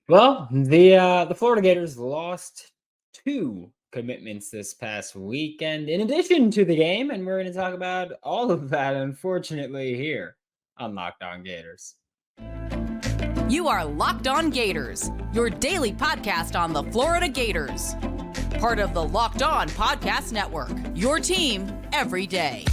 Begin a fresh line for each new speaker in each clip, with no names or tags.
Well, the Florida Gators lost two commitments this past weekend in addition to the game, and we're going to talk about all of that, unfortunately, here on Locked On Gators.
You are Locked On Gators, your daily podcast on the Florida Gators. Part of the Locked On Podcast Network, your team every day.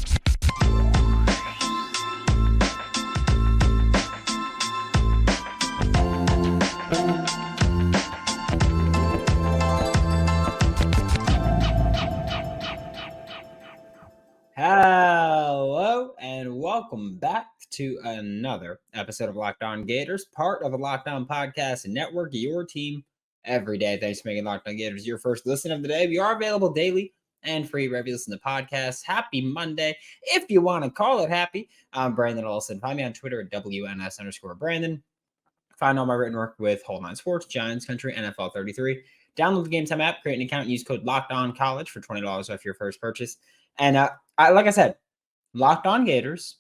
Hello, and welcome back to another episode of Locked On Gators, part of the Locked On Podcast Network, your team every day. Thanks for making Locked On Gators your first listen of the day. We are available daily and free wherever you listen to podcasts. Happy Monday, if you want to call it happy. I'm Brandon Olsen. Find me on Twitter at WNS_Brandon. Find all my written work with Whole Nine Sports, Giants Country, NFL 33. Download the Game Time app, create an account, and use code LOCKEDONCollege for $20 off your first purchase. And like I said, Locked On Gators.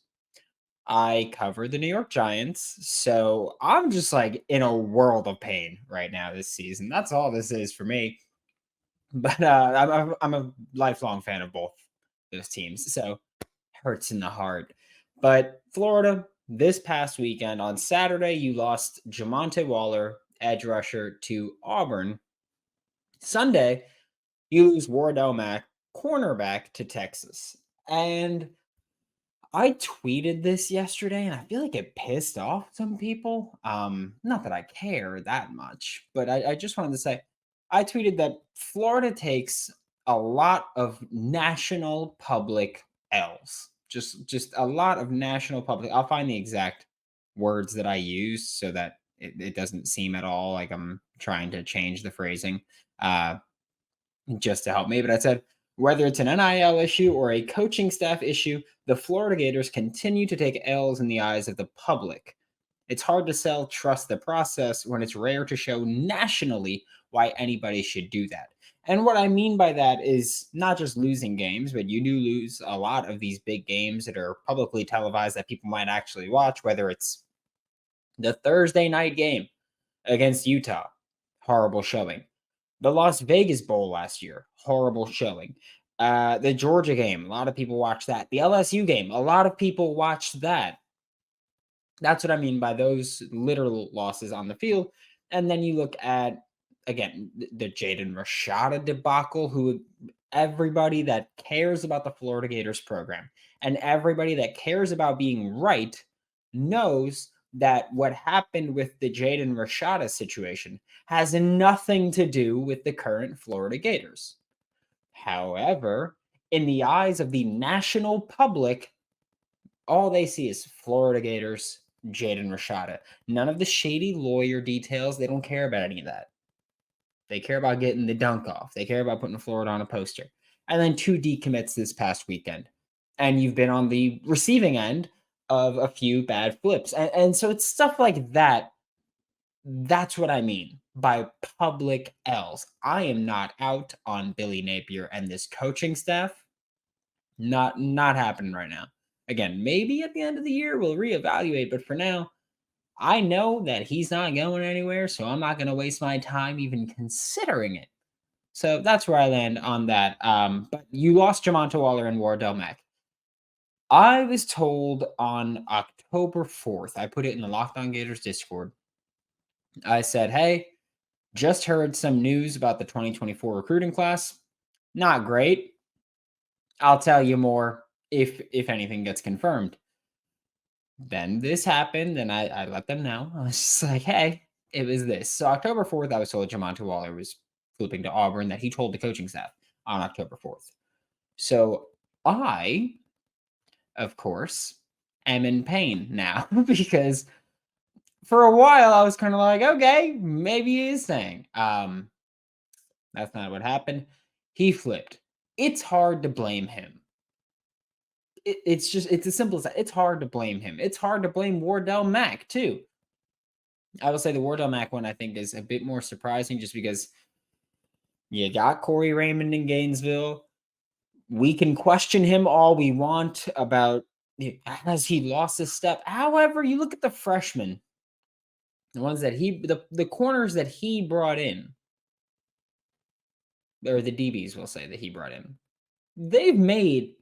I cover the New York Giants, so I'm just like in a world of pain right now this season. That's all this is for me. But I'm a lifelong fan of both those teams, so hurts in the heart. But Florida, this past weekend on Saturday, you lost Jamonta Waller, edge rusher, to Auburn. Sunday, you lose Wardell Mack, cornerback, to Texas. And I tweeted this yesterday, and I feel like it pissed off some people. Not that I care that much, but I just wanted to say, I tweeted that Florida takes a lot of national public L's. Just a lot of national public. I'll find the exact words that I used so that it doesn't seem at all like I'm trying to change the phrasing. Just to help me. But I said, whether it's an NIL issue or a coaching staff issue, the Florida Gators continue to take L's in the eyes of the public. It's hard to sell trust the process when it's rare to show nationally why anybody should do that. And what I mean by that is not just losing games, but you do lose a lot of these big games that are publicly televised that people might actually watch, whether it's the Thursday night game against Utah, horrible showing. The Las Vegas Bowl last year, horrible showing. The Georgia game, a lot of people watched that. The LSU game, a lot of people watched that. That's what I mean by those literal losses on the field. And then you look at, again, the Jaden Rashada debacle, who everybody that cares about the Florida Gators program and everybody that cares about being right knows that what happened with the Jaden Rashada situation has nothing to do with the current Florida Gators. However, in the eyes of the national public, all they see is Florida Gators, Jaden Rashada. None of the shady lawyer details. They don't care about any of that. They care about getting the dunk off. They care about putting Florida on a poster. And then two decommits this past weekend. And you've been on the receiving end of a few bad flips. And so it's stuff like that. That's what I mean by public L's. I am not out on Billy Napier and this coaching staff. Not happening right now. Again, maybe at the end of the year we'll reevaluate, but for now, I know that he's not going anywhere, so I'm not going to waste my time even considering it. So that's where I land on that. But you lost Jamonta Waller and Wardell Mack. I was told on October 4th, I put it in the Locked On Gators Discord. I said, hey, just heard some news about the 2024 recruiting class. Not great. I'll tell you more if anything gets confirmed. Then this happened, and I let them know. I was just like, hey, it was this. So October 4th, I was told Jamonta Waller was flipping to Auburn, that he told the coaching staff on October 4th. So I, of course, am in pain now because for a while I was kind of like, okay, maybe he is saying. That's not what happened. He flipped. It's hard to blame him. It's as simple as that. It's hard to blame him. It's hard to blame Wardell Mack too. I will say the Wardell Mack one I think is a bit more surprising just because you got Corey Raymond in Gainesville. We can question him all we want about has he lost his step. However, you look at the freshman the ones that the corners that he brought in, or the DBs, we'll say, that he brought in, they've made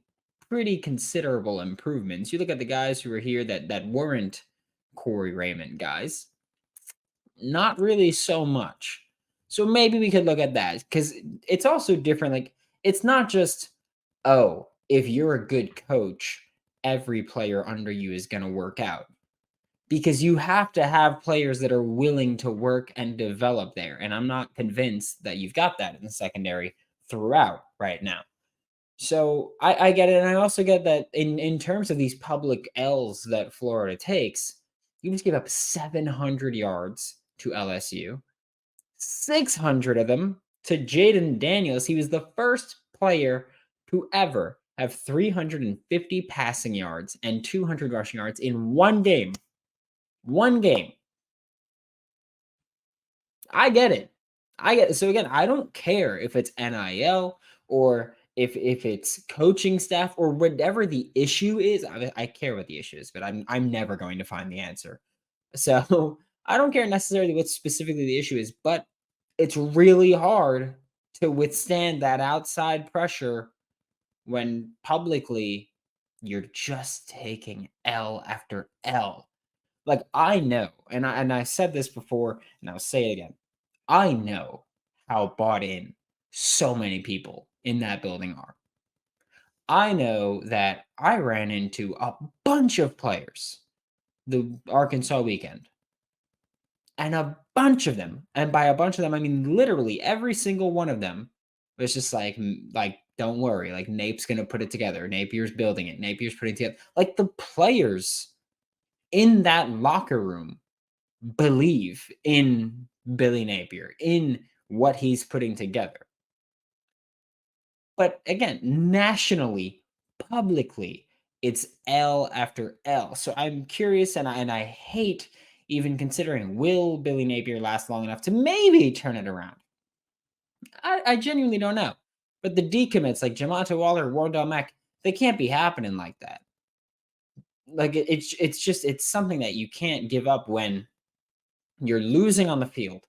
pretty considerable improvements. You look at the guys who were here that weren't Corey Raymond guys, not really so much. So maybe we could look at that, because it's also different. Like, it's not just, oh, if you're a good coach, every player under you is going to work out, because you have to have players that are willing to work and develop there. And I'm not convinced that you've got that in the secondary throughout right now. So I get it. And I also get that in terms of these public L's that Florida takes, you just give up 700 yards to LSU, 600 of them to Jaden Daniels. He was the first player to ever have 350 passing yards and 200 rushing yards in one game. One game. I get it. So again, I don't care if it's NIL or if it's coaching staff or whatever the issue is. I care what the issue is, but I'm never going to find the answer. So I don't care necessarily what specifically the issue is, but it's really hard to withstand that outside pressure when publicly you're just taking L after L. Like, I know, and I said this before, and I'll say it again. I know how bought in so many people in that building are. I know that I ran into a bunch of players the Arkansas weekend, and a bunch of them, and by a bunch of them, I mean literally every single one of them was just like, don't worry, like, Nape's gonna put it together. Napier's building it. Napier's putting it together. Like, the players in that locker room believe in Billy Napier, in what he's putting together. But again, nationally, publicly, it's L after L. So I'm curious, and I hate even considering, will Billy Napier last long enough to maybe turn it around? I genuinely don't know. But the decommits like Jamonta Waller, Wardell Mack, they can't be happening like that. Like, it's something that you can't give up when you're losing on the field.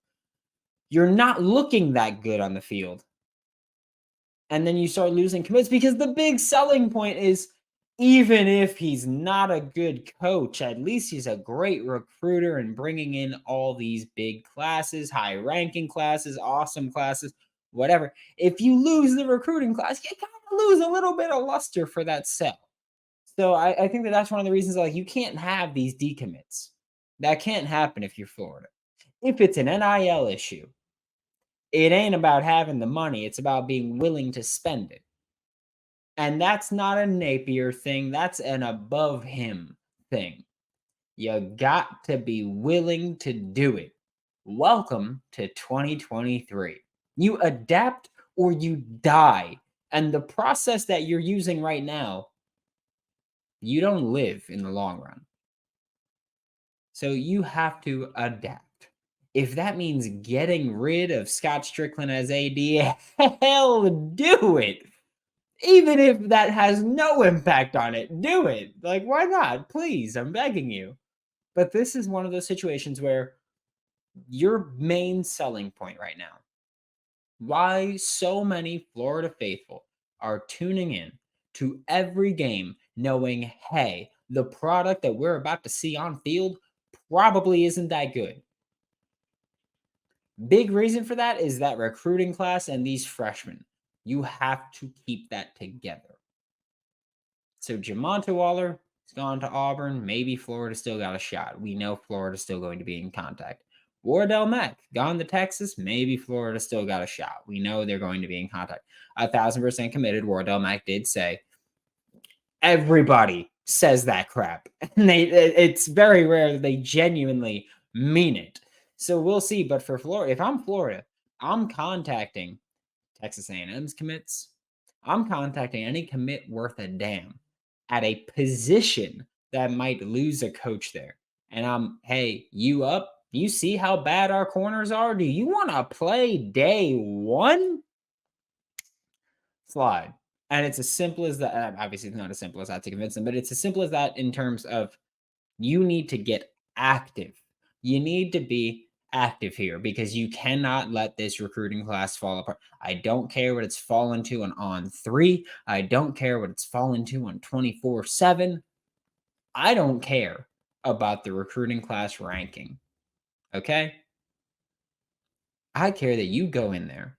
You're not looking that good on the field. And then you start losing commits, because the big selling point is, even if he's not a good coach, at least he's a great recruiter and bringing in all these big classes, high ranking classes, awesome classes, whatever. If you lose the recruiting class, you kind of lose a little bit of luster for that sell. So I think that's one of the reasons, like, you can't have these decommits. That can't happen if you're Florida. If it's an NIL issue, it ain't about having the money. It's about being willing to spend it. And that's not a Napier thing. That's an above him thing. You got to be willing to do it. Welcome to 2023. You adapt or you die. And the process that you're using right now, you don't live in the long run. So you have to adapt. If that means getting rid of Scott Strickland as AD, hell, do it. Even if that has no impact on it, do it. Like, why not? Please, I'm begging you. But this is one of those situations where your main selling point right now, why so many Florida faithful are tuning in to every game knowing, hey, the product that we're about to see on field probably isn't that good. Big reason for that is that recruiting class and these freshmen. You have to keep that together. So Jamonta Waller has gone to Auburn. Maybe Florida still got a shot. We know Florida's still going to be in contact. Wardell Mack gone to Texas. Maybe Florida still got a shot. We know they're going to be in contact. 1,000% committed. Wardell Mack did say. Everybody says that crap. And it's very rare that they genuinely mean it. So we'll see. But for Florida, if I'm Florida, I'm contacting Texas A&M's commits. I'm contacting any commit worth a damn at a position that might lose a coach there. And hey, you up? You see how bad our corners are? Do you want to play day one? Slide. And it's as simple as that. Obviously, it's not as simple as that to convince them, but it's as simple as that in terms of you need to get active. You need to be active here because you cannot let this recruiting class fall apart. I don't care what it's fallen to on 3. I don't care what it's fallen to on 24/7. I don't care about the recruiting class ranking. Okay? I care that you go in there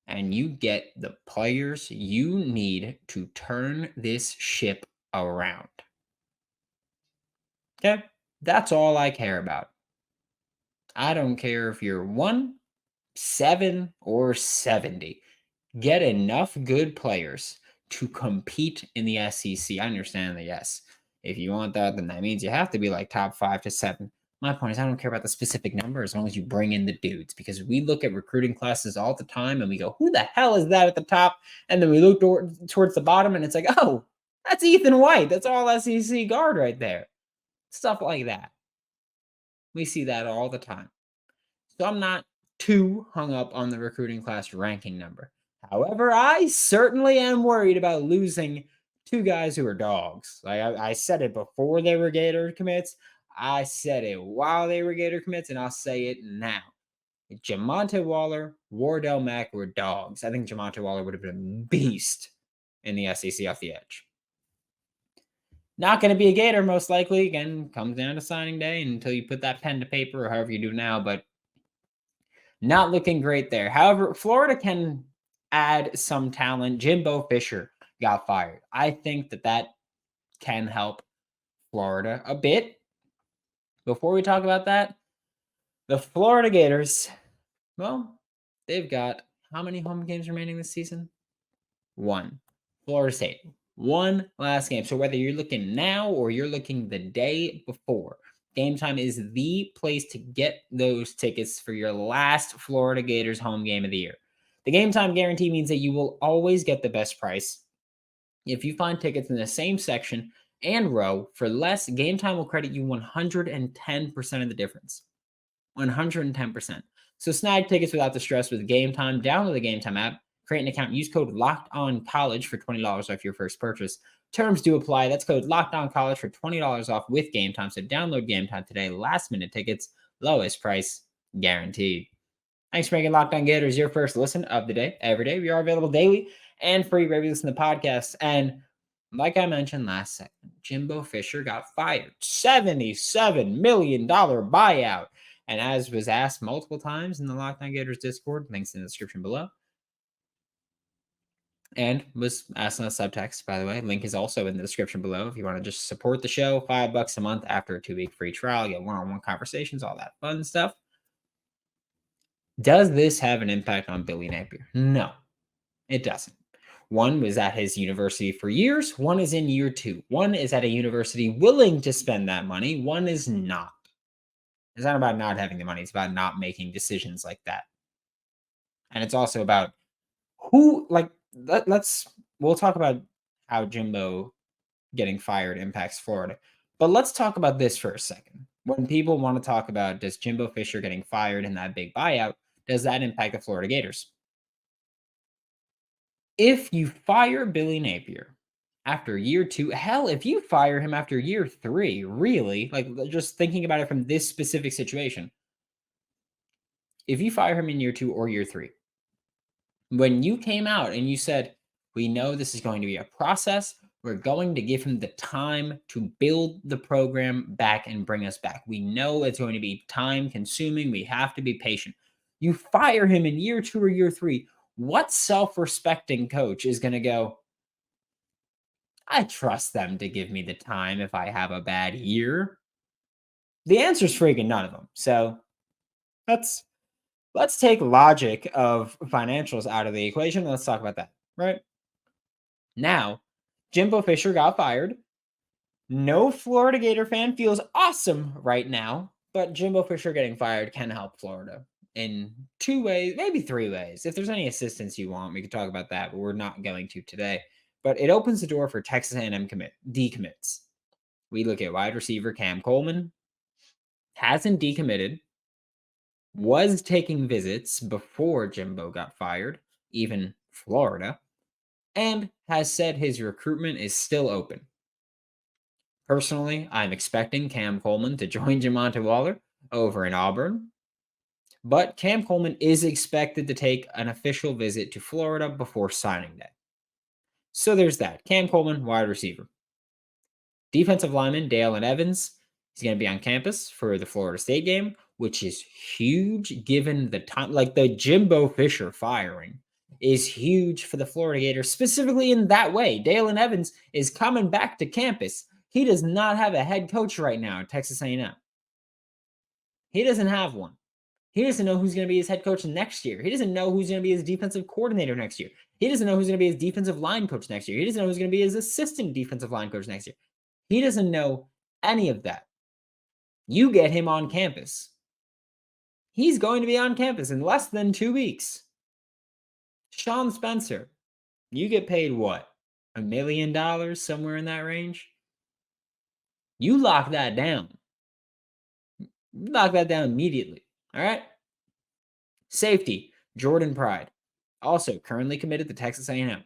and you get the players you need to turn this ship around. Okay? That's all I care about. I don't care if you're 1, 7, or 70. Get enough good players to compete in the SEC. I understand that, yes. If you want that, then that means you have to be like top 5 to 7. My point is, I don't care about the specific number as long as you bring in the dudes, because we look at recruiting classes all the time and we go, who the hell is that at the top? And then we look towards the bottom and it's like, oh, that's Ethan White. That's all SEC guard right there. Stuff like that. We see that all the time. So I'm not too hung up on the recruiting class ranking number. However, I certainly am worried about losing 2 guys who are dogs. Like I said it before they were Gator commits. I said it while they were Gator commits, and I'll say it now. If Jamonta Waller, Wardell Mack were dogs, I think Jamonta Waller would have been a beast in the SEC off the edge. Not going to be a Gator, most likely. Again, comes down to signing day until you put that pen to paper or however you do now, but not looking great there. However, Florida can add some talent. Jimbo Fisher got fired. I think that can help Florida a bit. Before we talk about that, the Florida Gators, well, they've got how many home games remaining this season? 1. Florida State. 1 last game. So whether you're looking now or you're looking the day before, Game Time is the place to get those tickets for your last Florida Gators home game of the year. The Game Time guarantee means that you will always get the best price. If you find tickets in the same section and row for less, Game Time will credit you 110% of the difference. 110%. So snag tickets without the stress with Game Time. Download the Game Time app, create an account, use code LOCKEDONCollege for $20 off your first purchase. Terms do apply. That's code LOCKEDONCollege for $20 off with Game Time. So download Game Time today. Last minute tickets, lowest price guaranteed. Thanks for making Locked On Gators your first listen of the day. Every day, we are available daily and free wherever you listen to podcasts. And like I mentioned last segment, Jimbo Fisher got fired. $77 million buyout. And as was asked multiple times in the Locked On Gators Discord, links in the description below, and was asked in the subtext, by the way. Link is also in the description below if you want to just support the show. $5 a month after a 2-week free trial. You get one-on-one conversations, all that fun stuff. Does this have an impact on Billy Napier? No, it doesn't. One was at his university for years. One is in year 2. One is at a university willing to spend that money. One is not. It's not about not having the money. It's about not making decisions like that. And it's also about who, like, we'll talk about how Jimbo getting fired impacts Florida. But let's talk about this for a second. When people want to talk about, does Jimbo Fisher getting fired in that big buyout, does that impact the Florida Gators? If you fire Billy Napier after year 2, hell, if you fire him after year 3, really, like just thinking about it from this specific situation, if you fire him in year 2 or year 3, when you came out and you said, we know this is going to be a process, we're going to give him the time to build the program back and bring us back. We know it's going to be time consuming. We have to be patient. You fire him in year 2 or year 3. What self-respecting coach is going to go, I trust them to give me the time if I have a bad year? The answer is freaking none of them. So let's take logic of financials out of the equation. Let's talk about that, right? Now, Jimbo Fisher got fired. No Florida Gator fan feels awesome right now, but Jimbo Fisher getting fired can help Florida in 2 ways, maybe 3 ways. If there's any assistance you want, we could talk about that, but we're not going to today. But it opens the door for Texas A&M decommits. We look at wide receiver Cam Coleman, hasn't decommitted, was taking visits before Jimbo got fired, even Florida, and has said his recruitment is still open. Personally, I'm expecting Cam Coleman to join Jamonta Waller. over in Auburn. But Cam Coleman is expected to take an official visit to Florida before signing day. So there's that. Cam Coleman, wide receiver. Defensive lineman Dalen Evans. He's going to be on campus for the Florida State game, which is huge given the time. Like the Jimbo Fisher firing is huge for the Florida Gators, specifically in that way. Dalen Evans is coming back to campus. He does not have a head coach right now at Texas A&M. He doesn't have one. He doesn't know who's going to be his head coach next year. He doesn't know who's going to be his defensive coordinator next year. He doesn't know who's going to be his defensive line coach next year. He doesn't know who's going to be his assistant defensive line coach next year. He doesn't know any of that. You get him on campus. He's going to be on campus in less than 2 weeks. Sean Spencer, you get paid what? $1 million, somewhere in that range? You lock that down. Lock that down immediately. All right. Safety, Jordan Pride, also currently committed to Texas A&M.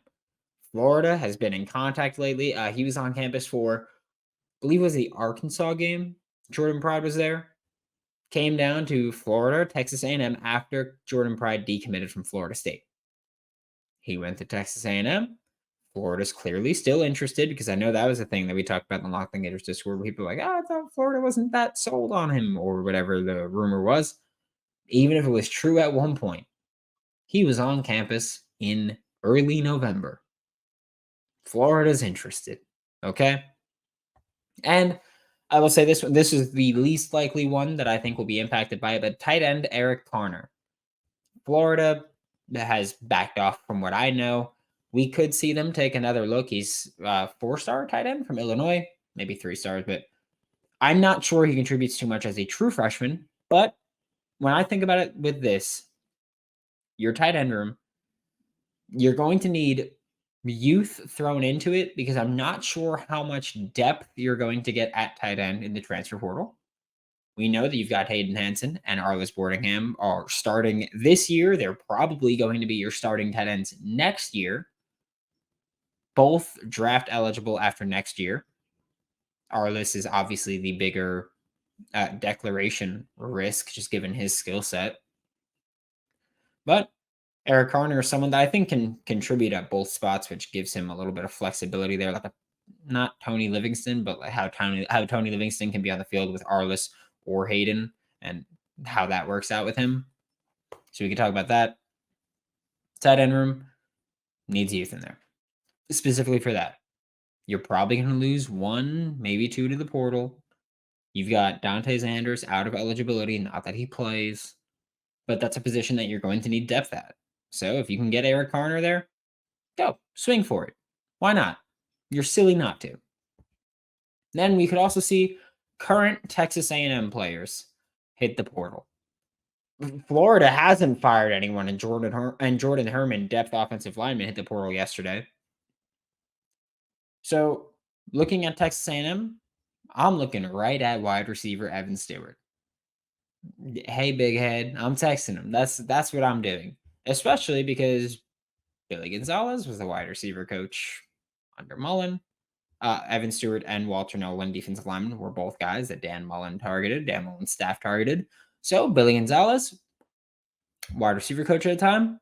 Florida has been in contact lately. He was on campus for, I believe it was the Arkansas game. Jordan Pride was there. Came down to Florida, Texas A&M after Jordan Pride decommitted from Florida State. He went to Texas A&M. Florida's clearly still interested because I know that was a thing that we talked about in the Locked On Gators Discord where people were like, I thought Florida wasn't that sold on him or whatever the rumor was. Even if it was true at one point, he was on campus in early November. Florida's interested, okay? And I will say this one. This is the least likely one that I think will be impacted by it, but tight end Eric Garner. Florida has backed off from what I know. We could see them take another look. He's 4-star tight end from Illinois, maybe 3 stars, but I'm not sure he contributes too much as a true freshman, but when I think about it with this, your tight end room, you're going to need youth thrown into it because I'm not sure how much depth you're going to get at tight end in the transfer portal. We know that you've got Hayden Hansen and Arliss Boardingham are starting this year. They're probably going to be your starting tight ends next year. Both draft eligible after next year. Arliss is obviously the bigger declaration risk, just given his skill set. But Eric Garner is someone that I think can contribute at both spots, which gives him a little bit of flexibility there. Like not Tony Livingston, but like how Tony Livingston can be on the field with Arliss or Hayden and how that works out with him. So we can talk about that. Tight end room needs youth in there. Specifically for that. You're probably going to lose 1, maybe 2 to the portal. You've got Dante Zanders out of eligibility, not that he plays, but that's a position that you're going to need depth at. So if you can get Eric Garner there, go, swing for it. Why not? You're silly not to. Then we could also see current Texas A&M players hit the portal. Florida hasn't fired anyone, and Jordan Herman, depth offensive lineman, hit the portal yesterday. So looking at Texas A&M, I'm looking right at wide receiver Evan Stewart. Hey, big head, I'm texting him. That's what I'm doing. Especially because Billy Gonzalez was the wide receiver coach under Mullen. Evan Stewart and Walter Nolan, defensive linemen, were both guys that Dan Mullen's staff targeted. So Billy Gonzalez, wide receiver coach at the time.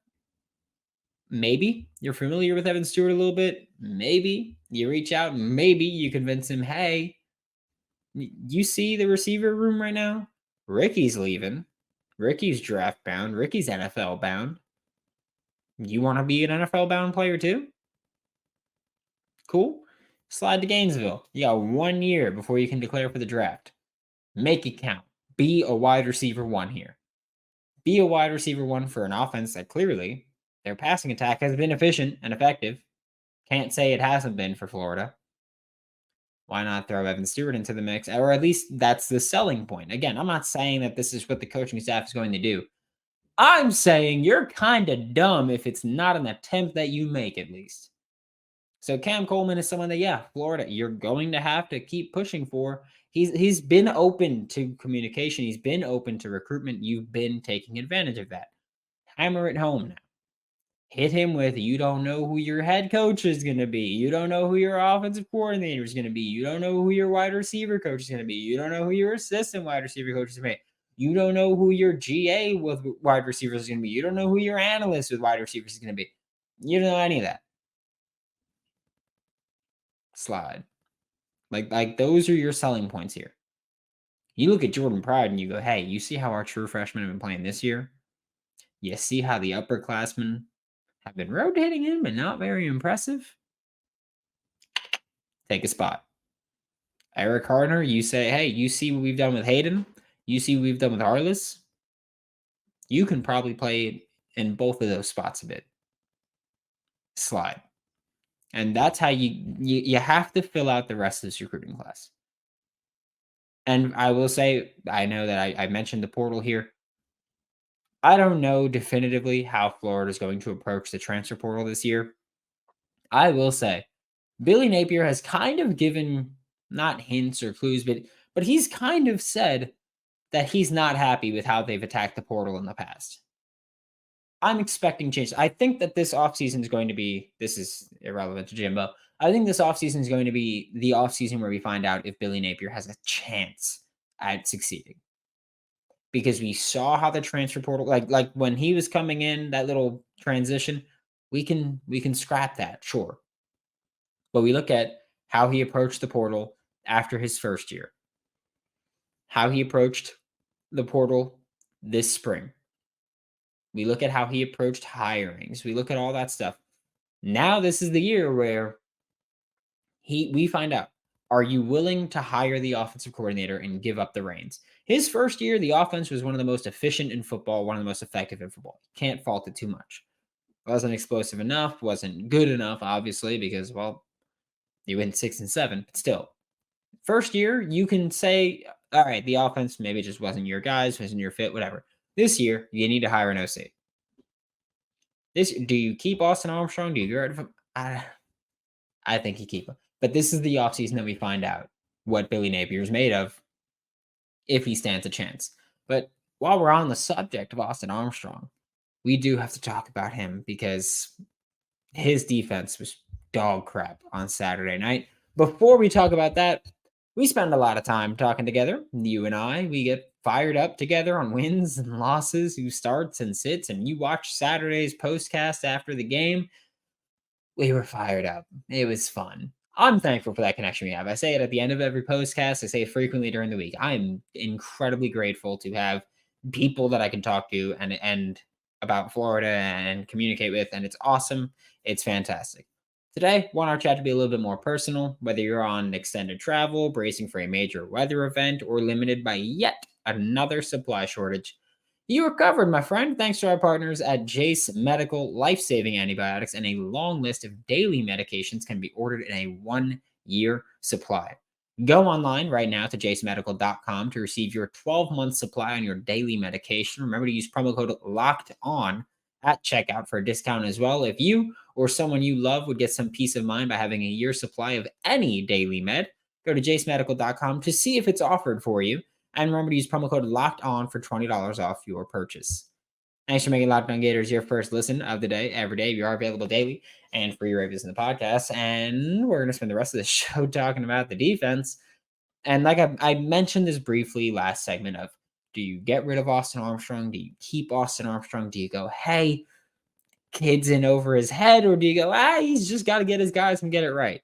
Maybe you're familiar with Evan Stewart a little bit. Maybe you reach out. Maybe you convince him, hey, you see the receiver room right now? Ricky's leaving. Ricky's draft bound. Ricky's NFL bound. You want to be an NFL bound player too? Cool. Slide to Gainesville. You got 1 year before you can declare for the draft. Make it count. Be a wide receiver 1 here. Be a wide receiver 1 for an offense that clearly their passing attack has been efficient and effective. Can't say it hasn't been for Florida. Why not throw Evan Stewart into the mix? Or at least that's the selling point. Again, I'm not saying that this is what the coaching staff is going to do. I'm saying you're kind of dumb if it's not an attempt that you make at least. So Cam Coleman is someone that, Florida, you're going to have to keep pushing for. He's been open to communication. He's been open to recruitment. You've been taking advantage of that. Hammer it home now. Hit him with, you don't know who your head coach is going to be. You don't know who your offensive coordinator is going to be. You don't know who your wide receiver coach is going to be. You don't know who your assistant wide receiver coach is going to be. You don't know who your GA with wide receivers is going to be. You don't know who your analyst with wide receivers is going to be. You don't know any of that. Slide. Like those are your selling points here. You look at Jordan Pride and you go, hey, you see how our true freshmen have been playing this year? You see how the upperclassmen have been rotating him and not very impressive? Take a spot. Eric Harner, you say, hey, you see what we've done with Hayden? You see what we've done with Arliss? You can probably play in both of those spots a bit. Slide. And that's how you have to fill out the rest of this recruiting class. And I will say, I know that I mentioned the portal here. I don't know definitively how Florida is going to approach the transfer portal this year. I will say, Billy Napier has kind of given not hints or clues, but he's kind of said that he's not happy with how they've attacked the portal in the past. I'm expecting change. I think that this offseason is going to be, this is irrelevant to Jimbo. I think this offseason is going to be the offseason where we find out if Billy Napier has a chance at succeeding. Because we saw how the transfer portal, like when he was coming in, that little transition, we can scrap that, sure. But we look at how he approached the portal after his first year, how he approached the portal this spring. We look at how he approached hirings. We look at all that stuff. Now this is the year where we find out, are you willing to hire the offensive coordinator and give up the reins? His first year, the offense was one of the most efficient in football, one of the most effective in football. Can't fault it too much. Wasn't explosive enough, wasn't good enough, obviously, because, well, you went 6-7, but still. First year, you can say, all right, the offense maybe just wasn't your guys, wasn't your fit, whatever. This year, you need to hire an OC. Do you keep Austin Armstrong? Do you get rid of him? I think you keep him. But this is the offseason that we find out what Billy Napier is made of if he stands a chance. But while we're on the subject of Austin Armstrong, we do have to talk about him because his defense was dog crap on Saturday night. Before we talk about that, we spend a lot of time talking together. You and I, we get fired up together on wins and losses, who starts and sits, and you watch Saturday's postcast after the game. We were fired up. It was fun. I'm thankful for that connection we have. I say it at the end of every postcast. I say it frequently during the week. I'm incredibly grateful to have people that I can talk to and about Florida and communicate with, and it's awesome. It's fantastic. Today, want our chat to be a little bit more personal, whether you're on extended travel, bracing for a major weather event, or limited by yet another supply shortage. You are covered, my friend, thanks to our partners at Jace Medical. Life-saving antibiotics and a long list of daily medications can be ordered in a 1-year supply. Go online right now to jacemedical.com to receive your 12-month supply on your daily medication. Remember to use promo code LOCKEDON at checkout for a discount as well. If you or someone you love would get some peace of mind by having a year's supply of any daily med, go to jacemedical.com to see if it's offered for you. And remember to use promo code LOCKEDON for $20 off your purchase. Thanks for making Locked On Gators your first listen of the day, every day. We are available daily and free reviews in the podcast. And we're going to spend the rest of the show talking about the defense. And like I mentioned this briefly last segment of, do you get rid of Austin Armstrong? Do you keep Austin Armstrong? Do you go, hey, kid's in over his head? Or do you go, he's just got to get his guys and get it right?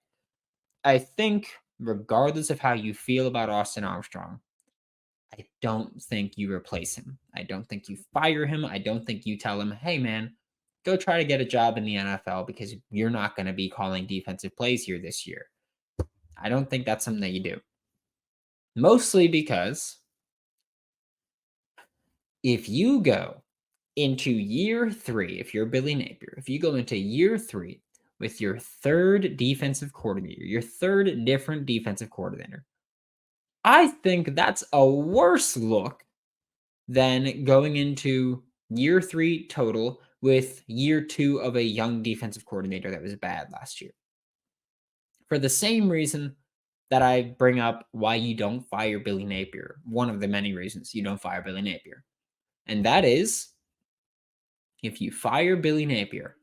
I think regardless of how you feel about Austin Armstrong, I don't think you replace him. I don't think you fire him. I don't think you tell him, hey, man, go try to get a job in the NFL because you're not going to be calling defensive plays here this year. I don't think that's something that you do. Mostly because if you go into year 3, if you're Billy Napier, if you go into year 3 with your third defensive coordinator, your third different defensive coordinator, I think that's a worse look than going into year 3 total with year 2 of a young defensive coordinator that was bad last year. For the same reason that I bring up why you don't fire Billy Napier, one of the many reasons you don't fire Billy Napier. And that is, if you fire Billy Napier,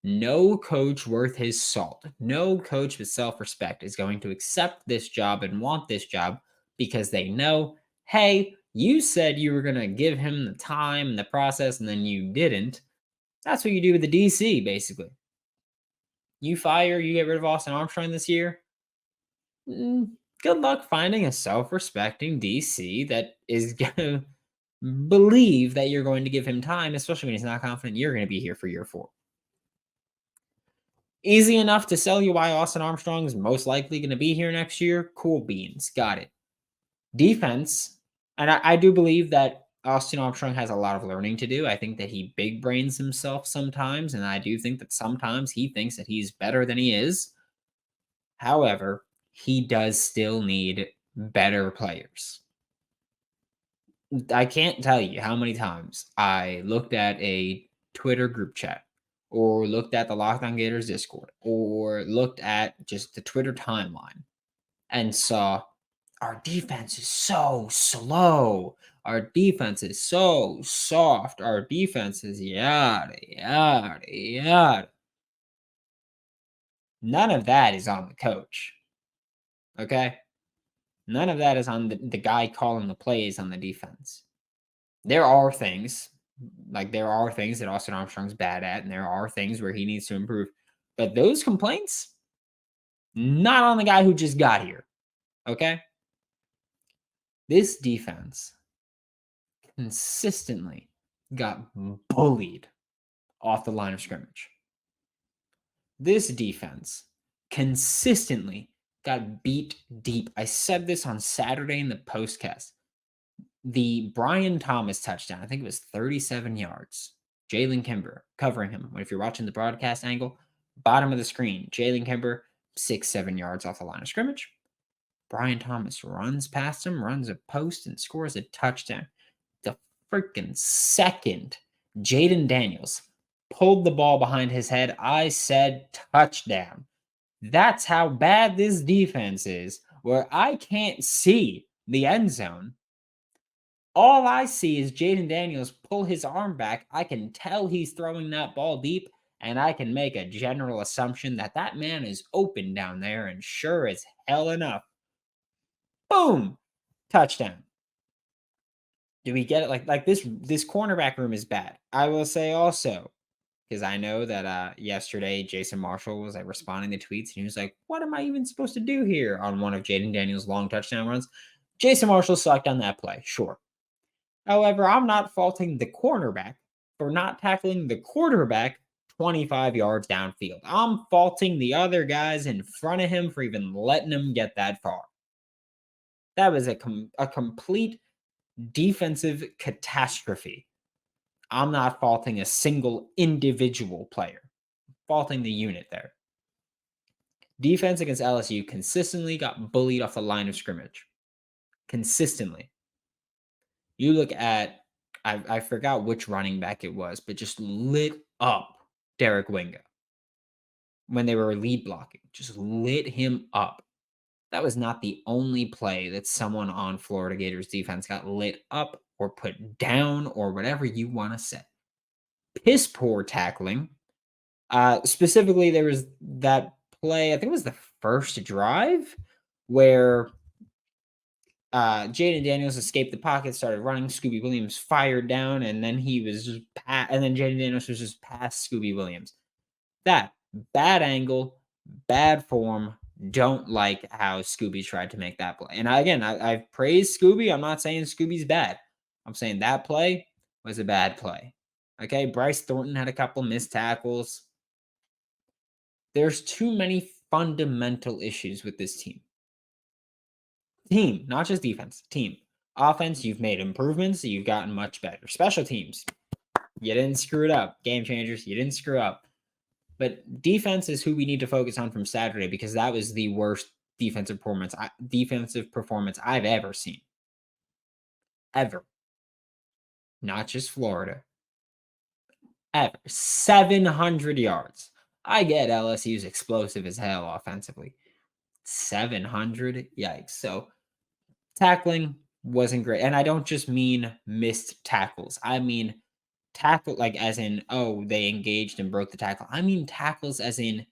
no coach worth his salt, no coach with self-respect is going to accept this job and want this job because they know, hey, You said you were going to give him the time and the process, and then you didn't. That's what you do with the DC, basically. You get rid of Austin Armstrong this year. Good luck finding a self-respecting DC that is going to believe that you're going to give him time, especially when he's not confident you're going to be here for year 4. Easy enough to sell you why Austin Armstrong is most likely going to be here next year. Cool beans. Got it. Defense. And I do believe that Austin Armstrong has a lot of learning to do. I think that he big brains himself sometimes. And I do think that sometimes he thinks that he's better than he is. However, he does still need better players. I can't tell you how many times I looked at a Twitter group chat or looked at the Locked On Gators Discord or looked at just the Twitter timeline and saw our defense is so slow. Our defense is so soft. Our defense is yada, yada, yada. None of that is on the coach. Okay? None of that is on the guy calling the plays on the defense. There are things that Austin Armstrong's bad at, and there are things where he needs to improve. But those complaints, not on the guy who just got here. Okay? This defense consistently got bullied off the line of scrimmage. This defense consistently got beat deep. I said this on Saturday in the postcast. The Brian Thomas touchdown, I think it was 37 yards. Jalen Kimber covering him. If you're watching the broadcast angle, bottom of the screen, Jalen Kimber, 6-7 yards off the line of scrimmage. Brian Thomas runs past him, runs a post, and scores a touchdown. The freaking second Jaden Daniels pulled the ball behind his head, I said touchdown. That's how bad this defense is, where I can't see the end zone. All I see is Jaden Daniels pull his arm back. I can tell he's throwing that ball deep, and I can make a general assumption that that man is open down there, and sure as hell enough, boom, touchdown. Do we get it? Like this cornerback room is bad. I will say also, because I know that yesterday Jason Marshall was responding to tweets, and he was like, what am I even supposed to do here on one of Jaden Daniels' long touchdown runs? Jason Marshall sucked on that play, sure. However, I'm not faulting the cornerback for not tackling the quarterback 25 yards downfield. I'm faulting the other guys in front of him for even letting him get that far. That was a complete defensive catastrophe. I'm not faulting a single individual player. I'm faulting the unit there. Defense against LSU consistently got bullied off the line of scrimmage. Consistently. You look at, I forgot which running back it was, but just lit up Derek Wingo when they were lead blocking. Just lit him up. That was not the only play that someone on Florida Gators defense got lit up or put down or whatever you want to say. Piss poor tackling. Specifically, there was that play, I think it was the first drive, where Jaden Daniels escaped the pocket, started running. Scooby Williams fired down, and then he was just and then Jaden Daniels was just past Scooby Williams. That bad angle, bad form. Don't like how Scooby tried to make that play. And I've praised Scooby. I'm not saying Scooby's bad. I'm saying that play was a bad play. Okay, Bryce Thornton had a couple missed tackles. There's too many fundamental issues with this team. Team, not just defense. Team. Offense, you've made improvements. You've gotten much better. Special teams, you didn't screw it up. Game changers, you didn't screw up. But defense is who we need to focus on from Saturday, because that was the worst defensive performance I've ever seen. Ever. Not just Florida. Ever. 700 yards. I get LSU's explosive as hell offensively. 700? Yikes. So tackling wasn't great. And I don't just mean missed tackles. I mean tackle, as in, they engaged and broke the tackle. I mean tackles as in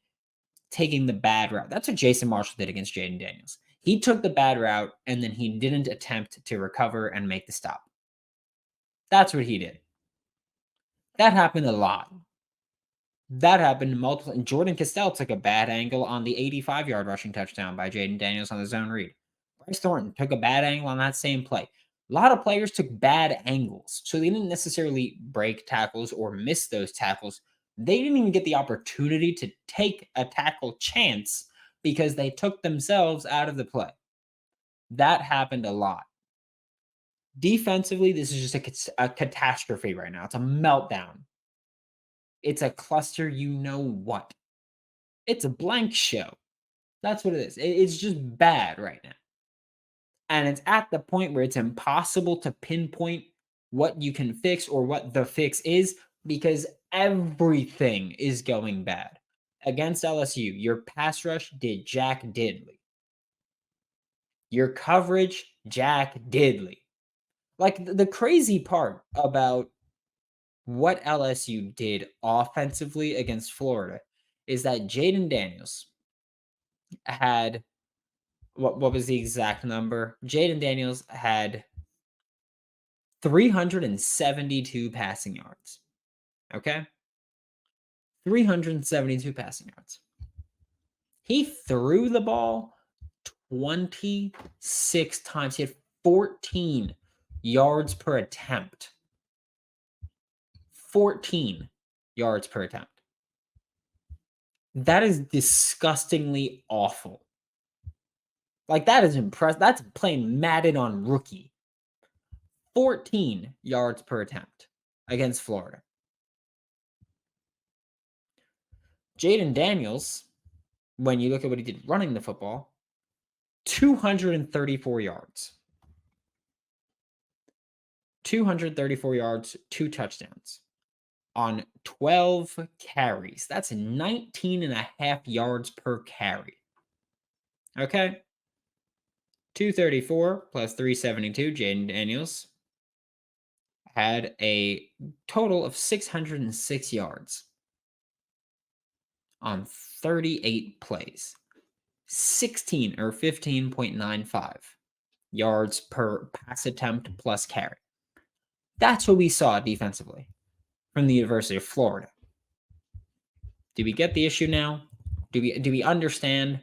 taking the bad route. That's what Jason Marshall did against Jaden Daniels. He took the bad route, and then he didn't attempt to recover and make the stop. That's what he did. That happened a lot. That happened multiple. And Jordan Castell took a bad angle on the 85-yard rushing touchdown by Jaden Daniels on the zone read. Bryce Thornton took a bad angle on that same play. A lot of players took bad angles, so they didn't necessarily break tackles or miss those tackles. They didn't even get the opportunity to take a tackle chance because they took themselves out of the play. That happened a lot. Defensively, this is just a catastrophe right now. It's a meltdown. It's a cluster, you know what. It's a blank show. That's what it is. It's just bad right now. And it's at the point where it's impossible to pinpoint what you can fix or what the fix is because everything is going bad. Against LSU, your pass rush did Jack Diddley. Your coverage, Jack Diddley. Like the crazy part about what LSU did offensively against Florida is that Jaden Daniels had what was the exact number? Jaden Daniels had 372 passing yards. Okay? 372 passing yards. He threw the ball 26 times. He had 14 yards per attempt. 14 yards per attempt. That is disgustingly awful. Like, that is impressive. That's playing Madden on rookie. 14 yards per attempt against Florida. Jaden Daniels, when you look at what he did running the football, 234 yards. 234 yards, 2 touchdowns on 12 carries. That's 19 and a half yards per carry. Okay? 234 plus 372, Jaden Daniels had a total of 606 yards on 38 plays. 16 or 15.95 yards per pass attempt plus carry. That's what we saw defensively from the University of Florida. Do we get the issue now? Do we understand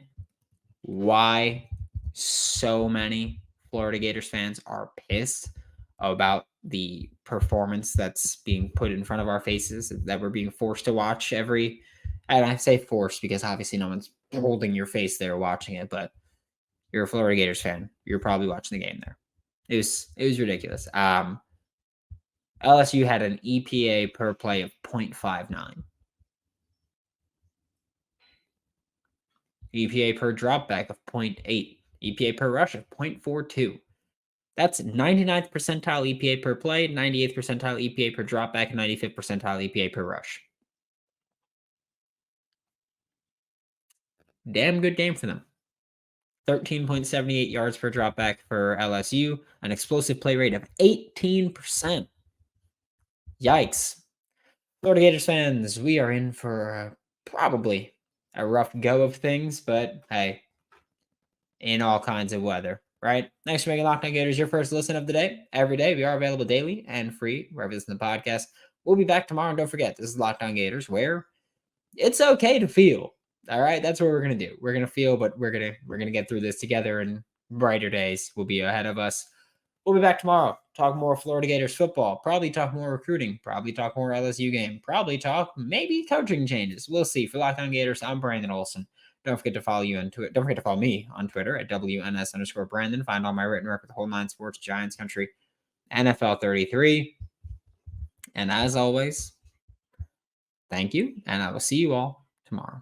why so many Florida Gators fans are pissed about the performance that's being put in front of our faces that we're being forced to watch and I say forced because obviously no one's holding your face there watching it, but you're a Florida Gators fan. You're probably watching the game there. It was ridiculous. LSU had an EPA per play of 0.59. EPA per dropback of 0.8. EPA per rush of 0.42. That's 99th percentile EPA per play, 98th percentile EPA per dropback, and 95th percentile EPA per rush. Damn good game for them. 13.78 yards per dropback for LSU, an explosive play rate of 18%. Yikes. Florida Gators fans, we are in for probably a rough go of things, but hey, in all kinds of weather, right? Thanks for making Locked On Gators your first listen of the day. Every day, we are available daily and free wherever you listen to the podcast. We'll be back tomorrow, and don't forget, this is Locked On Gators, where it's okay to feel. All right, that's what we're gonna do. We're gonna feel, but we're gonna get through this together, and brighter days will be ahead of us. We'll be back tomorrow. Talk more Florida Gators football. Probably talk more recruiting. Probably talk more LSU game. Probably talk maybe coaching changes. We'll see. For Locked On Gators, I'm Brandon Olsen. Don't forget to follow you on Twitter. Don't forget to follow me on Twitter at WNS_Brandon. Find all my written work with the whole 9 sports, Giants country, NFL 33. And as always, thank you, and I will see you all tomorrow.